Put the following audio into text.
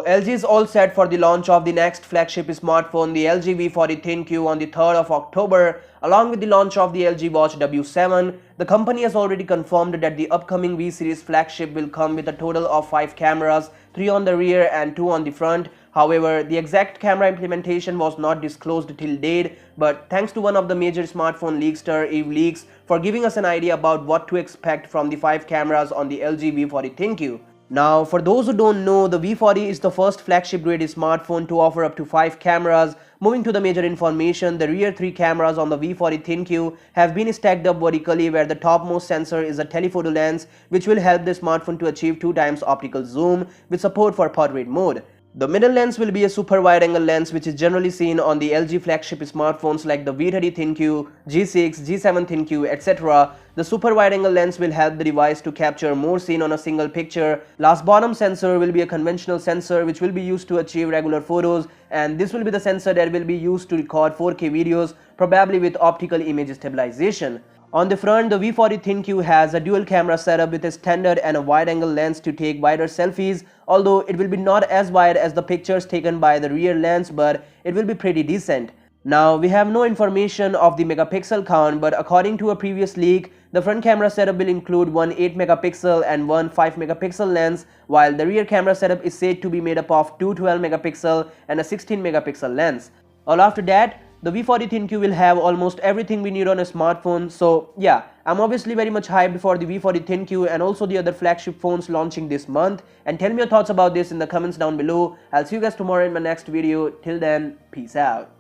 LG is all set for the launch of the next flagship smartphone, the LG V40 ThinQ, on the 3rd of October. Along with the launch of the LG Watch W7, the company has already confirmed that the upcoming V series flagship will come with a total of 5 cameras, 3 on the rear and 2 on the front. However, the exact camera implementation was not disclosed till date, but thanks to one of the major smartphone leakster, Eve Leaks, for giving us an idea about what to expect from the 5 cameras on the LG V40 ThinQ. Now, for those who don't know, the V40 is the first flagship grade smartphone to offer up to 5 cameras. Moving to the major information, the rear 3 cameras on the V40 ThinQ have been stacked up vertically, where the topmost sensor is a telephoto lens, which will help the smartphone to achieve 2 times optical zoom with support for portrait mode. The middle lens will be a super wide angle lens, which is generally seen on the LG flagship smartphones like the V30 ThinQ, G6, G7 ThinQ, etc. The super wide angle lens will help the device to capture more scene on a single picture. Last bottom sensor will be a conventional sensor which will be used to achieve regular photos, and this will be the sensor that will be used to record 4K videos, probably with optical image stabilization. On the front, the V40 ThinQ has a dual camera setup with a standard and a wide angle lens to take wider selfies, although it will be not as wide as the pictures taken by the rear lens, but it will be pretty decent. Now, we have no information of the megapixel count, but according to a previous leak, the front camera setup will include one 8 megapixel and one 5 megapixel lens, while the rear camera setup is said to be made up of two 12 megapixel and a 16 megapixel lens. All after that, the V40 ThinQ will have almost everything we need on a smartphone. So yeah, I'm obviously very much hyped for the V40 ThinQ and also the other flagship phones launching this month. And tell me your thoughts about this in the comments down below. I'll see you guys tomorrow in my next video. Till then, peace out.